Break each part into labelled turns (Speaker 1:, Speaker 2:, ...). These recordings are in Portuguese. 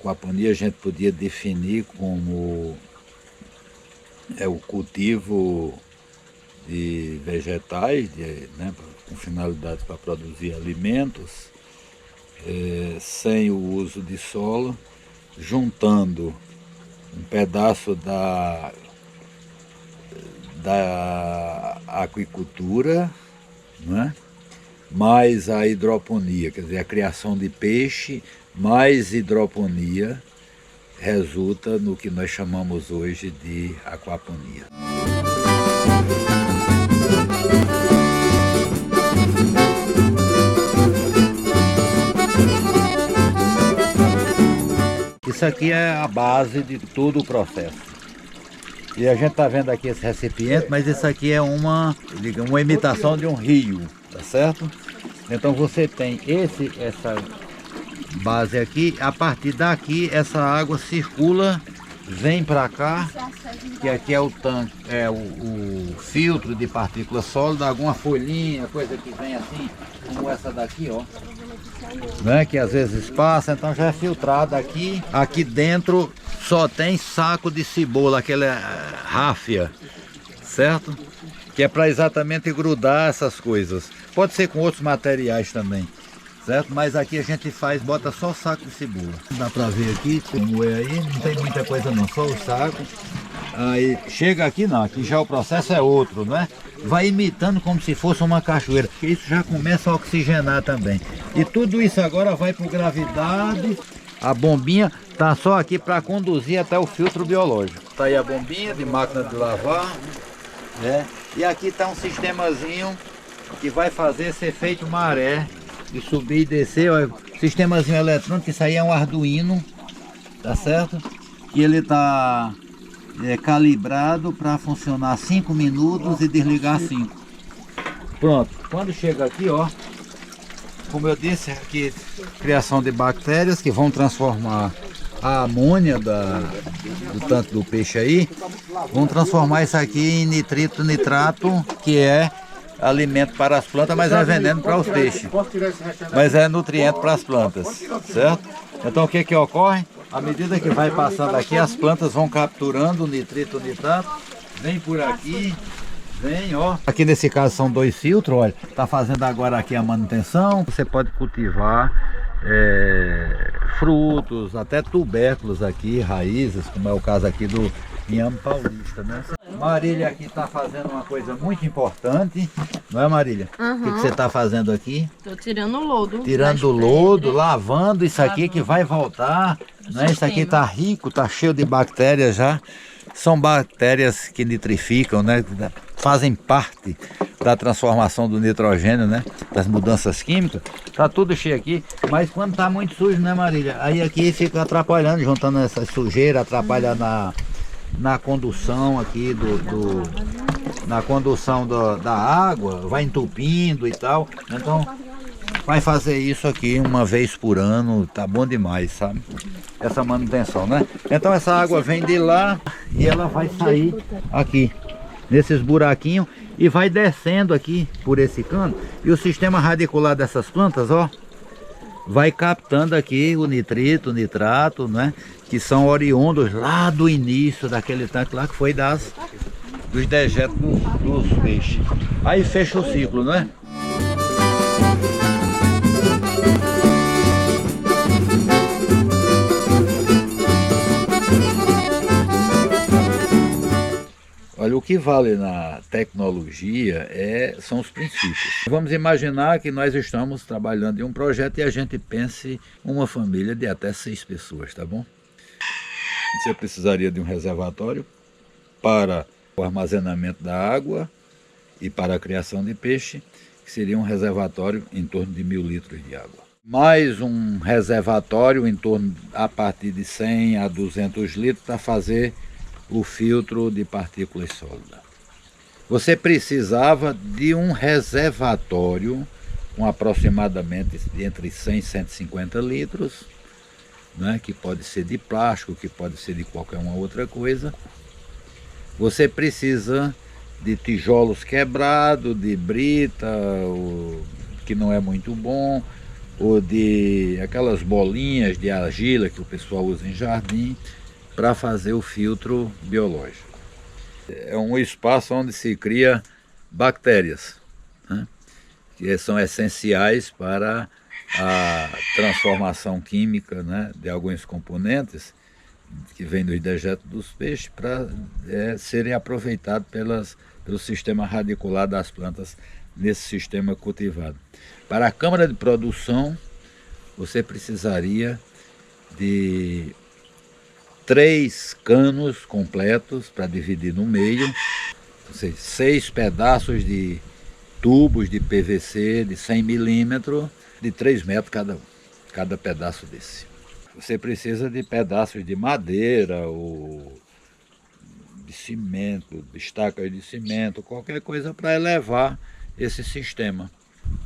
Speaker 1: aquaponia a gente podia definir como o cultivo de vegetais, né, com finalidade para produzir alimentos, sem o uso de solo, juntando um pedaço da aquicultura, né, mais a hidroponia, quer dizer, a criação de peixe mais hidroponia resulta no que nós chamamos hoje de aquaponia. Isso aqui é a base de todo o processo. E a gente está vendo aqui esse recipiente, mas isso aqui é uma imitação de um rio, tá certo? Então você tem essa base aqui, a partir daqui essa água circula, vem para cá, que aqui é o tanque, o filtro de partículas sólidas, alguma folhinha, coisa que vem assim, como essa daqui, ó, né, que às vezes passa, então já é filtrado aqui. Aqui dentro só tem saco de cebola, aquela ráfia, certo? Que é para exatamente grudar essas coisas. Pode ser com outros materiais também, certo? Mas aqui a gente bota só o saco de cebola. Dá para ver aqui como é aí, não tem muita coisa não, só o saco. Aí chega aqui não, aqui já o processo é outro, né? Vai imitando como se fosse uma cachoeira. Isso já começa a oxigenar também. E tudo isso agora vai por gravidade. A bombinha tá só aqui para conduzir até o filtro biológico. Tá aí a bombinha de máquina de lavar, né? E aqui tá um sistemazinho que vai fazer esse efeito maré, de subir e descer, ó, sistemazinho eletrônico, isso aí é um Arduino, tá certo? E ele tá calibrado para funcionar 5 minutos e desligar 5. Pronto, quando chega aqui, ó, como eu disse, aqui criação de bactérias que vão transformar a amônia do tanque do peixe aí, vão transformar isso aqui em nitrito, nitrato, que é alimento para as plantas, mas é veneno para os peixes. Mas é nutriente para as plantas, certo? Então o que que ocorre? À medida que vai passando aqui, as plantas vão capturando o nitrito, nitrato, vem por aqui, vem, ó. Aqui nesse caso são 2 filtros, olha, tá fazendo agora aqui a manutenção. Você pode cultivar frutos, até tubérculos aqui, raízes, como é o caso aqui do inhame paulista, né? Marília aqui está fazendo uma coisa muito importante, não é, Marília? Uhum. O que você está fazendo aqui?
Speaker 2: Estou tirando o lodo.
Speaker 1: Tirando o lodo, lavando isso aqui que vai voltar, né? Isso aqui está rico, está cheio de bactérias já. São bactérias que nitrificam, né? Fazem parte da transformação do nitrogênio, né? Das mudanças químicas. Tá tudo cheio aqui, mas quando está muito sujo, né, Marília? Aí aqui fica atrapalhando, juntando essa sujeira, atrapalha na condução aqui na condução da água, vai entupindo e tal. Então vai fazer isso aqui uma vez por ano, tá bom demais, sabe? Essa manutenção, né? Então essa água vem de lá e ela vai sair aqui nesses buraquinhos e vai descendo aqui por esse cano, e o sistema radicular dessas plantas, ó, vai captando aqui o nitrito, o nitrato, né? Que são oriundos lá do início daquele tanque lá, que foi dos dejetos dos peixes. Aí fecha o ciclo, né? Olha, o que vale na tecnologia são os princípios. Vamos imaginar que nós estamos trabalhando em um projeto e a gente pense uma família de até 6 pessoas, tá bom? Você precisaria de um reservatório para o armazenamento da água e para a criação de peixe, que seria um reservatório em torno de 1000 litros de água. Mais um reservatório em torno, a partir de 100 a 200 litros, para fazer o filtro de partículas sólidas. Você precisava de um reservatório com aproximadamente entre 100 e 150 litros, né, que pode ser de plástico, que pode ser de qualquer uma outra coisa. Você precisa de tijolos quebrados, de brita, que não é muito bom, ou de aquelas bolinhas de argila que o pessoal usa em jardim para fazer o filtro biológico. É um espaço onde se cria bactérias, né, que são essenciais para a transformação química, né, de alguns componentes que vêm dos dejetos dos peixes para serem aproveitados pelo sistema radicular das plantas nesse sistema cultivado. Para a câmara de produção, você precisaria de 3 canos completos para dividir no meio, ou seja, 6 pedaços de tubos de PVC de 100 milímetros, de 3 metros cada pedaço desse. Você precisa de pedaços de madeira ou de cimento, de estacas de cimento, qualquer coisa para elevar esse sistema.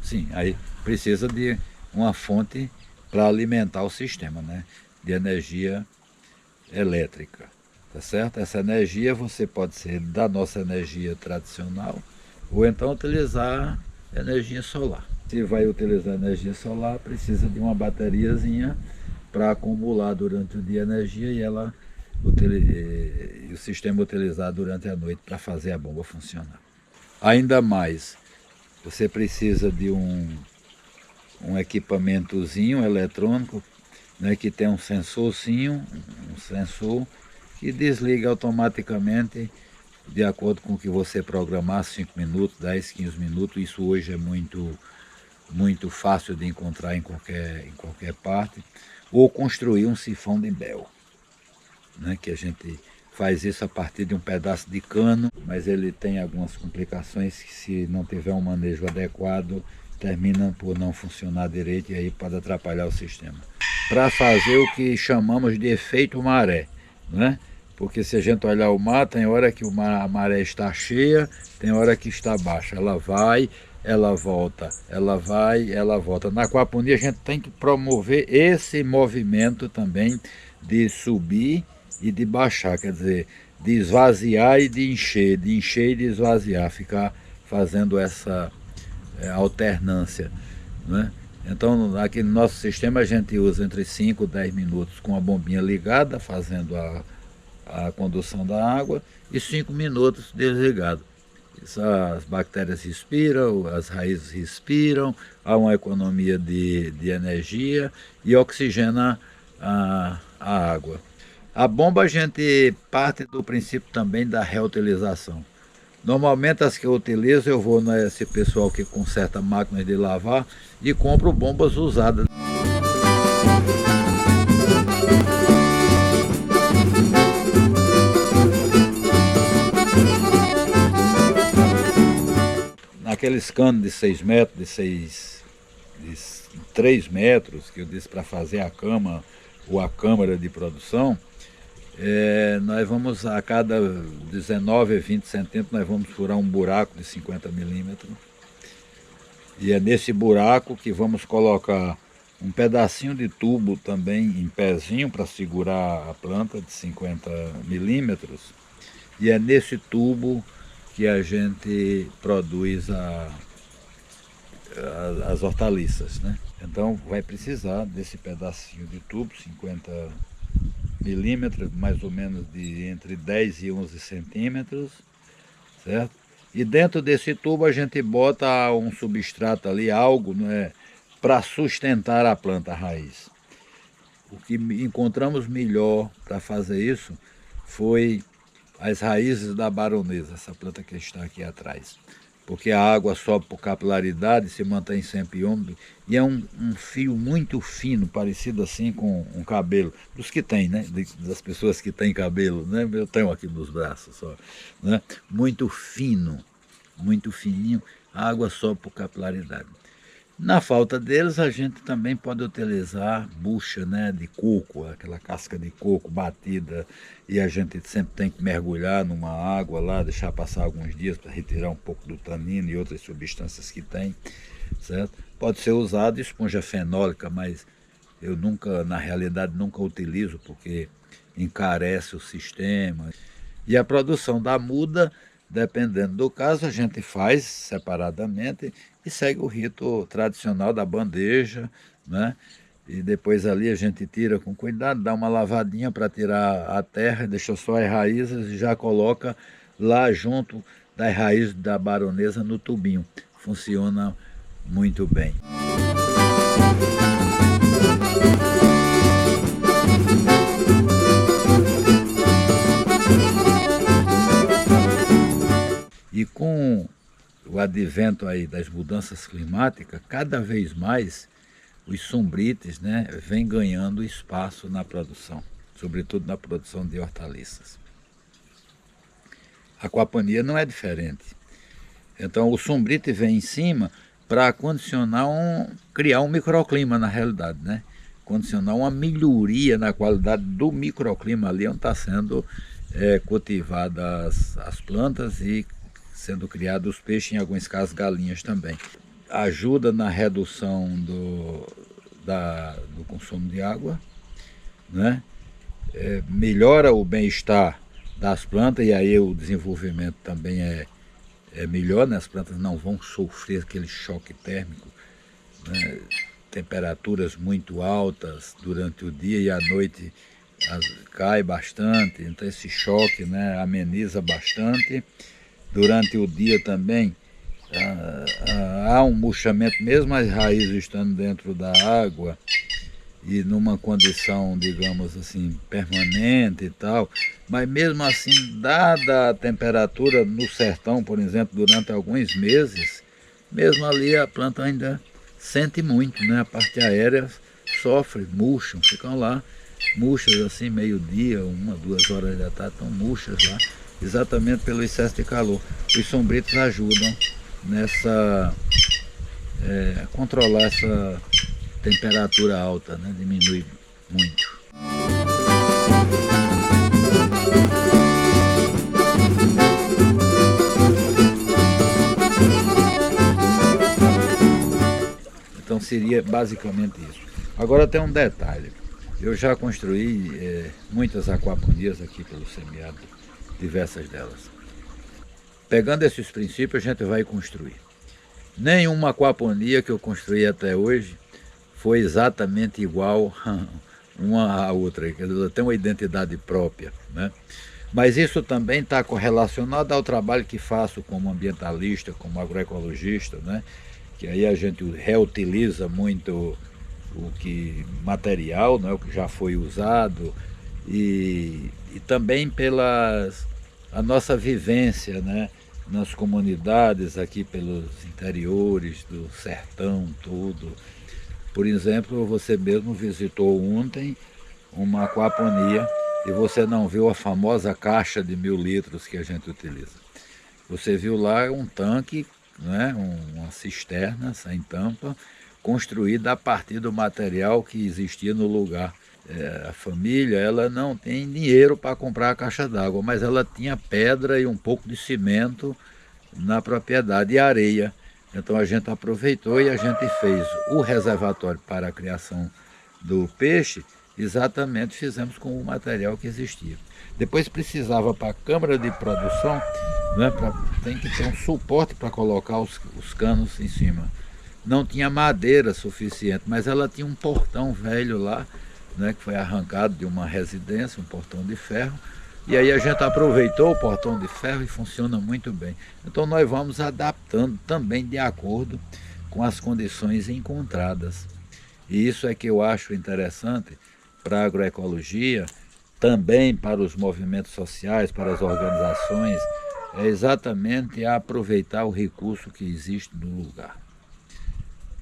Speaker 1: Sim, aí precisa de uma fonte para alimentar o sistema, né, de energia elétrica, tá certo? Essa energia você pode ser da nossa energia tradicional ou então utilizar energia solar. Se vai utilizar energia solar, precisa de uma bateriazinha para acumular durante o dia energia e o sistema utilizar durante a noite para fazer a bomba funcionar. Ainda mais, você precisa de um equipamentozinho eletrônico, né, que tem um sensorzinho, um sensor que desliga automaticamente de acordo com o que você programar, 5 minutos, 10, 15 minutos. Isso hoje é muito fácil de encontrar em qualquer parte. Ou construir um sifão de Bell, né, que a gente faz isso a partir de um pedaço de cano, mas ele tem algumas complicações que, se não tiver um manejo adequado, termina por não funcionar direito e aí pode atrapalhar o sistema. Para fazer o que chamamos de efeito maré, né? Porque se a gente olhar o mar, tem hora que a maré está cheia, tem hora que está baixa. Ela vai, ela volta, ela vai, ela volta. Na aquaponia a gente tem que promover esse movimento também de subir e de baixar, quer dizer, de esvaziar e de encher e de esvaziar, ficar fazendo essa alternância, né? Então, aqui no nosso sistema a gente usa entre 5 e 10 minutos com a bombinha ligada, fazendo a condução da água, e 5 minutos desligado. As bactérias respiram, as raízes respiram, há uma economia de energia e oxigena a água. A bomba, a gente parte do princípio também da reutilização. Normalmente as que eu utilizo, eu vou nesse pessoal que conserta máquinas de lavar e compro bombas usadas. Naqueles canos de 6 metros, de 3 metros, que eu disse para fazer a cama ou a câmara de produção, nós vamos, a cada 19 a 20 centímetros, nós vamos furar um buraco de 50 milímetros. E é nesse buraco que vamos colocar um pedacinho de tubo também em pezinho para segurar a planta de 50 milímetros. E é nesse tubo que a gente produz as hortaliças, né? Então vai precisar desse pedacinho de tubo, 50 milímetros, mais ou menos entre 10 e 11 centímetros, certo? E dentro desse tubo a gente bota um substrato ali, algo, né, para sustentar a planta, a raiz. O que encontramos melhor para fazer isso foi as raízes da baronesa, essa planta que está aqui atrás. Porque a água sobe por capilaridade, se mantém sempre úmido, e é um fio muito fino, parecido assim com um cabelo, dos que tem, né? Das pessoas que têm cabelo, né? Eu tenho aqui nos braços só, né? Muito fino, muito fininho, a água sobe por capilaridade. Na falta deles, a gente também pode utilizar bucha, né, de coco, aquela casca de coco batida, e a gente sempre tem que mergulhar numa água lá, deixar passar alguns dias para retirar um pouco do tanino e outras substâncias que tem, certo? Pode ser usado esponja fenólica, mas eu nunca, na realidade, nunca utilizo porque encarece o sistema. E a produção da muda Dependendo do caso, a gente faz separadamente e segue o rito tradicional da bandeja, né? E depois ali a gente tira com cuidado, dá uma lavadinha para tirar a terra, deixa só as raízes e já coloca lá junto das raízes da baronesa no tubinho. Funciona muito bem. E com o advento aí das mudanças climáticas, cada vez mais os sombrites, né, vêm ganhando espaço na produção, sobretudo na produção de hortaliças. A aquaponia não é diferente. Então o sombrite vem em cima para criar um microclima na realidade, né? Condicionar uma melhoria na qualidade do microclima ali onde está sendo cultivadas as plantas e sendo criados os peixes, em alguns casos galinhas também. Ajuda na redução do consumo de água, né? Melhora o bem-estar das plantas e aí o desenvolvimento também é melhor, né? As plantas não vão sofrer aquele choque térmico, né? Temperaturas muito altas durante o dia e à noite cai bastante, então esse choque, né, ameniza bastante. Durante o dia também há um murchamento, mesmo as raízes estando dentro da água e numa condição, digamos assim, permanente e tal, mas mesmo assim, dada a temperatura no sertão, por exemplo, durante alguns meses, mesmo ali a planta ainda sente muito, né? A parte aérea sofre, murcham, ficam lá, murchas assim, meio-dia, 1, 2 horas da tarde, estão murchas lá, exatamente pelo excesso de calor. Os sombritos ajudam nessa controlar essa temperatura alta, né? Diminui muito. Então seria basicamente isso. Agora tem um detalhe. Eu já construí muitas aquaponias aqui pelo semiárido, diversas delas. Pegando esses princípios, a gente vai construir. Nenhuma aquaponia que eu construí até hoje foi exatamente igual uma à outra, quer dizer, tem uma identidade própria, né? Mas isso também está correlacionado ao trabalho que faço como ambientalista, como agroecologista, né? Que aí a gente reutiliza muito material, né? O que já foi usado e também a nossa vivência, né? Nas comunidades aqui pelos interiores do sertão todo. Por exemplo, você mesmo visitou ontem uma aquaponia e você não viu a famosa caixa de 1000 litros que a gente utiliza. Você viu lá um tanque, né, uma cisterna sem tampa, construída a partir do material que existia no lugar. A família ela não tem dinheiro para comprar a caixa d'água, mas ela tinha pedra e um pouco de cimento na propriedade e areia. Então a gente aproveitou e a gente fez o reservatório para a criação do peixe, exatamente fizemos com o material que existia. Depois precisava para a câmara de produção, né, tem que ter um suporte para colocar os canos em cima. Não tinha madeira suficiente, mas ela tinha um portão velho lá, né, que foi arrancado de uma residência, um portão de ferro, e aí a gente aproveitou o portão de ferro e funciona muito bem. Então nós vamos adaptando também de acordo com as condições encontradas. E isso é que eu acho interessante para a agroecologia, também para os movimentos sociais, para as organizações, é exatamente aproveitar o recurso que existe no lugar.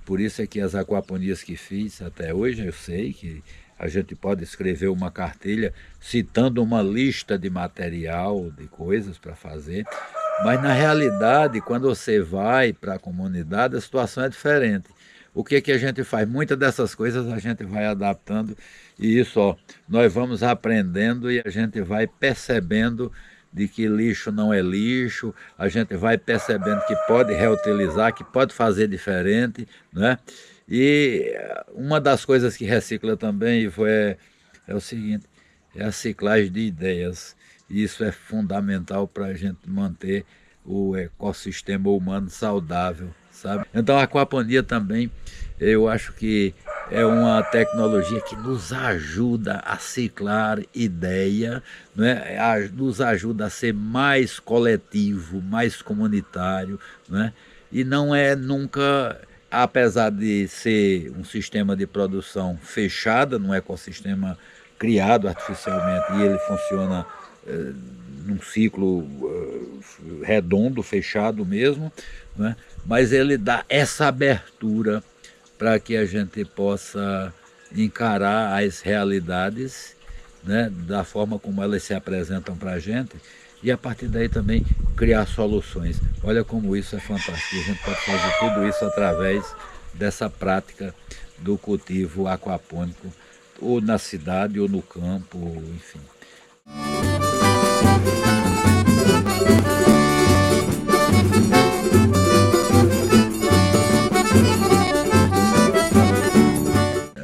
Speaker 1: Por isso é que as aquaponias que fiz até hoje, eu sei que a gente pode escrever uma cartilha citando uma lista de material, de coisas para fazer, mas na realidade, quando você vai para a comunidade, a situação é diferente. O que que a gente faz? Muitas dessas coisas a gente vai adaptando e isso, ó, nós vamos aprendendo e a gente vai percebendo de que lixo não é lixo, a gente vai percebendo que pode reutilizar, que pode fazer diferente, né? E uma das coisas que recicla também, Ivo, é o seguinte, é a ciclagem de ideias. E isso é fundamental para a gente manter o ecossistema humano saudável, sabe? Então a aquaponia também, eu acho que é uma tecnologia que nos ajuda a ciclar ideia, né? Nos ajuda a ser mais coletivo, mais comunitário, né? E não é nunca, apesar de ser um sistema de produção fechada, num ecossistema criado artificialmente, e ele funciona num ciclo redondo, fechado mesmo, né? Mas ele dá essa abertura para que a gente possa encarar as realidades, né, da forma como elas se apresentam para a gente, e a partir daí também criar soluções. Olha como isso é fantástico, a gente pode fazer tudo isso através dessa prática do cultivo aquapônico, ou na cidade, ou no campo, enfim.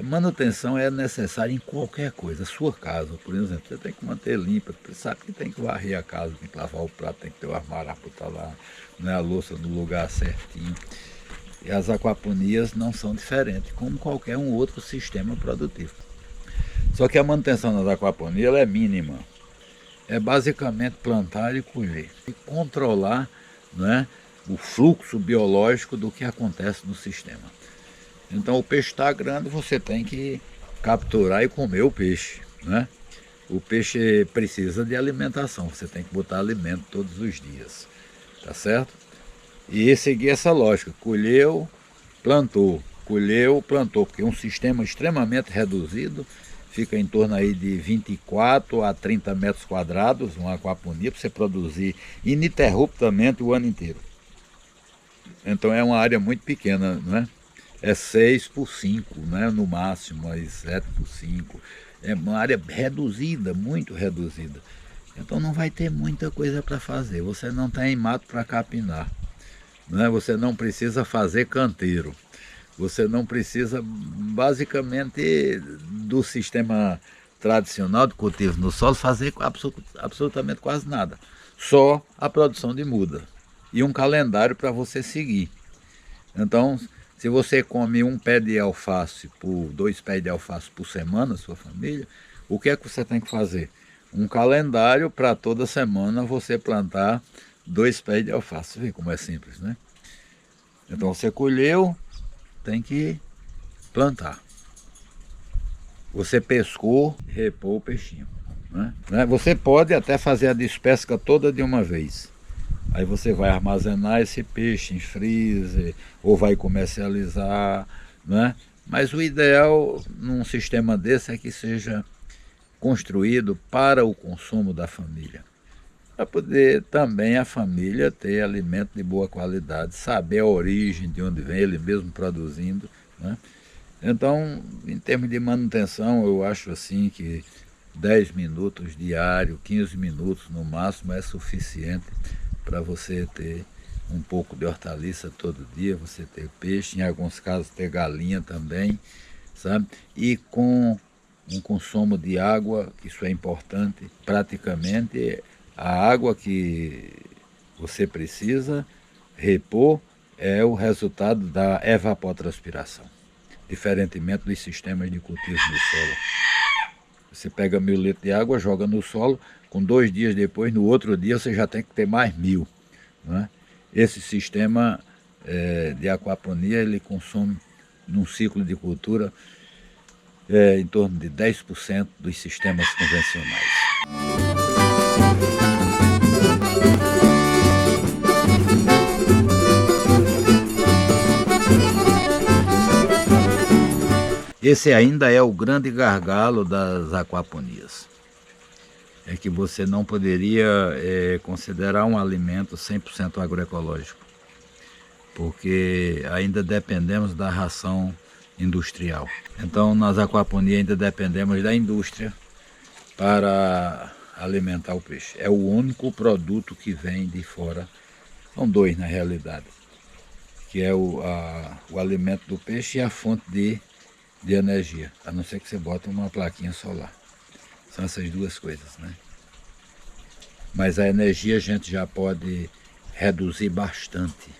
Speaker 1: Manutenção é necessária em qualquer coisa. A sua casa, por exemplo, você tem que manter limpa, você sabe que tem que varrer a casa, tem que lavar o prato, tem que ter o armário para botar lá, né, a louça no lugar certinho. E as aquaponias não são diferentes, como qualquer um outro sistema produtivo. Só que a manutenção das aquaponias ela é mínima. É basicamente plantar e colher. E controlar, né, o fluxo biológico do que acontece no sistema. Então o peixe está grande, você tem que capturar e comer o peixe, né? O peixe precisa de alimentação, você tem que botar alimento todos os dias, tá certo? E seguir essa lógica, colheu, plantou, porque um sistema extremamente reduzido, fica em torno aí de 24 a 30 metros quadrados, uma aquaponia, para você produzir ininterruptamente o ano inteiro. Então é uma área muito pequena, né? É 6 por 5, né, no máximo, mas 7 por 5. É uma área reduzida, muito reduzida. Então não vai ter muita coisa para fazer. Você não tem mato para capinar, né? Você não precisa fazer canteiro. Você não precisa, basicamente, do sistema tradicional de cultivo no solo, fazer absolutamente quase nada. Só a produção de muda e um calendário para você seguir. Então, se você come um pé de alface, 2 pés de alface por semana, sua família, o que é que você tem que fazer? Um calendário para toda semana você plantar 2 pés de alface. Você vê como é simples, né? Então você colheu, tem que plantar. Você pescou, repou o peixinho, né? Você pode até fazer a despesca toda de uma vez. Aí você vai armazenar esse peixe em freezer ou vai comercializar, né? Mas o ideal num sistema desse é que seja construído para o consumo da família. Para poder também a família ter alimento de boa qualidade, saber a origem, de onde vem, ele mesmo produzindo, né? Então, em termos de manutenção, eu acho assim que 10 minutos diário, 15 minutos no máximo é suficiente para você ter um pouco de hortaliça todo dia, você ter peixe, em alguns casos ter galinha também, sabe? E com um consumo de água, isso é importante, praticamente a água que você precisa repor é o resultado da evapotranspiração, diferentemente dos sistemas de cultivo no solo. Você pega 1000 litros de água, joga no solo, com 2 dias depois, no outro dia, você já tem que ter mais 1000. Né? Esse sistema de aquaponia, ele consome, num ciclo de cultura, em torno de 10% dos sistemas convencionais. Esse ainda é o grande gargalo das aquaponias. É que você não poderia considerar um alimento 100% agroecológico, porque ainda dependemos da ração industrial. Então, nas aquaponias ainda dependemos da indústria para alimentar o peixe. É o único produto que vem de fora, são 2 na realidade, que é o alimento do peixe e a fonte de energia, a não ser que você bote uma plaquinha solar. São essas 2 coisas, né? mas a energia a gente já pode reduzir bastante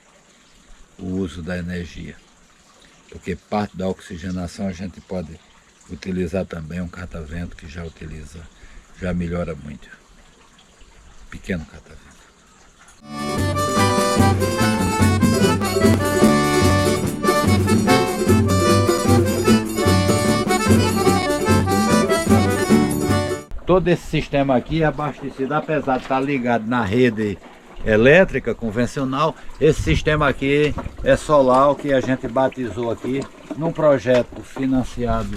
Speaker 1: o uso da energia, porque parte da oxigenação a gente pode utilizar também um catavento que já utiliza, já melhora muito. Pequeno catavento. Todo esse sistema aqui é abastecido, apesar de estar ligado na rede elétrica convencional, esse sistema aqui é solar, o que a gente batizou aqui num projeto financiado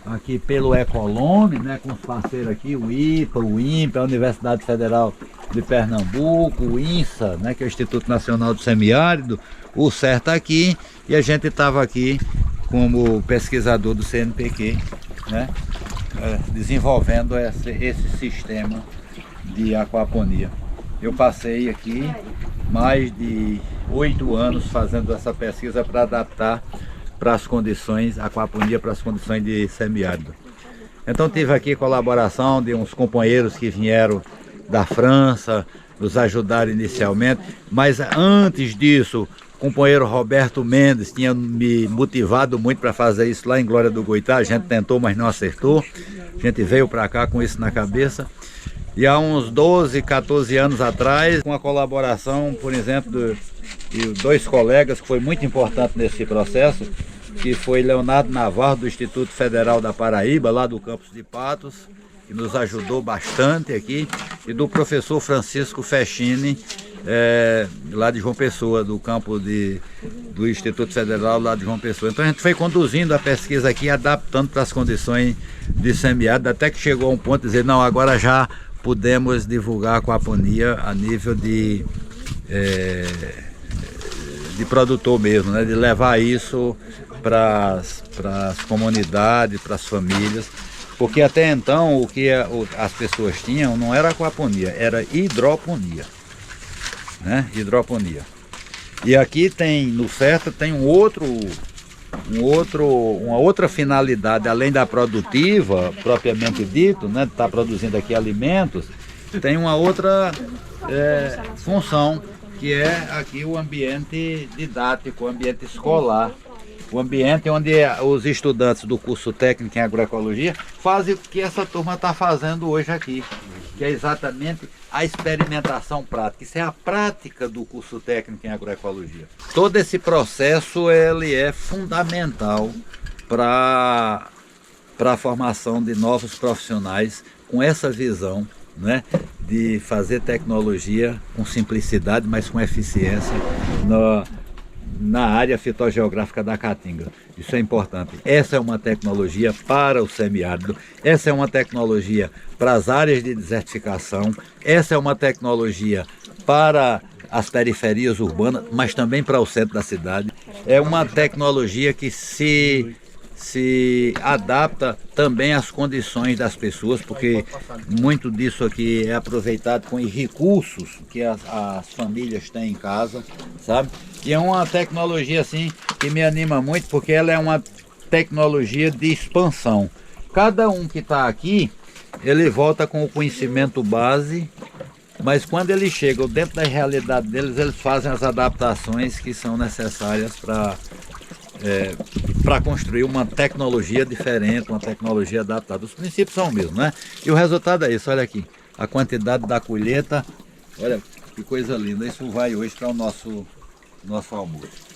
Speaker 1: aqui pelo Ecolome, né, com os parceiros aqui, o IPA, o INPE, a Universidade Federal de Pernambuco, o INSA, né, que é o Instituto Nacional do Semiárido, o CERTA aqui, e a gente estava aqui como pesquisador do CNPq, né, desenvolvendo esse sistema de aquaponia. Eu passei aqui mais de 8 anos fazendo essa pesquisa para adaptar para as condições, aquaponia para as condições de semiárido. Então tive aqui colaboração de uns companheiros que vieram da França, nos ajudaram inicialmente, mas antes disso, o companheiro Roberto Mendes tinha me motivado muito para fazer isso lá em Glória do Goitá. A gente tentou, mas não acertou. A gente veio para cá com isso na cabeça. E há uns 12, 14 anos atrás, com a colaboração, por exemplo, de 2 colegas, que foi muito importante nesse processo, que foi Leonardo Navarro, do Instituto Federal da Paraíba, lá do campus de Patos, que nos ajudou bastante aqui, e do professor Francisco Fechini, lá de João Pessoa, do campo do Instituto Federal lá de João Pessoa. Então a gente foi conduzindo a pesquisa aqui, adaptando para as condições de semiárido, até que chegou a um ponto de dizer, não, agora já pudemos divulgar a aquaponia a nível de produtor mesmo, né? De levar isso para as comunidades, para as famílias, porque até então o que as pessoas tinham não era aquaponia, era hidroponia, né? Hidroponia. E aqui tem, no CERTA, tem uma outra finalidade, além da produtiva, propriamente dito, né, de estar produzindo aqui alimentos, tem uma outra função, que é aqui o ambiente didático, o ambiente escolar, o ambiente onde os estudantes do curso técnico em agroecologia fazem o que essa turma está fazendo hoje aqui, que é exatamente a experimentação prática. Isso é a prática do curso técnico em agroecologia. Todo esse processo ele é fundamental para a formação de novos profissionais com essa visão, né, de fazer tecnologia com simplicidade, mas com eficiência na área fitogeográfica da Caatinga. Isso é importante. Essa é uma tecnologia para o semiárido, essa é uma tecnologia para as áreas de desertificação, essa é uma tecnologia para as periferias urbanas, mas também para o centro da cidade. É uma tecnologia que se adapta também às condições das pessoas, porque muito disso aqui é aproveitado com os recursos que as famílias têm em casa, sabe? E é uma tecnologia assim que me anima muito, porque ela é uma tecnologia de expansão. Cada um que está aqui, ele volta com o conhecimento base, mas quando eles chegam dentro da realidade deles, eles fazem as adaptações que são necessárias para construir uma tecnologia diferente, uma tecnologia adaptada. Os princípios são os mesmos, né? E o resultado é isso, olha aqui, a quantidade da colheita, olha que coisa linda, isso vai hoje para o nosso almoço.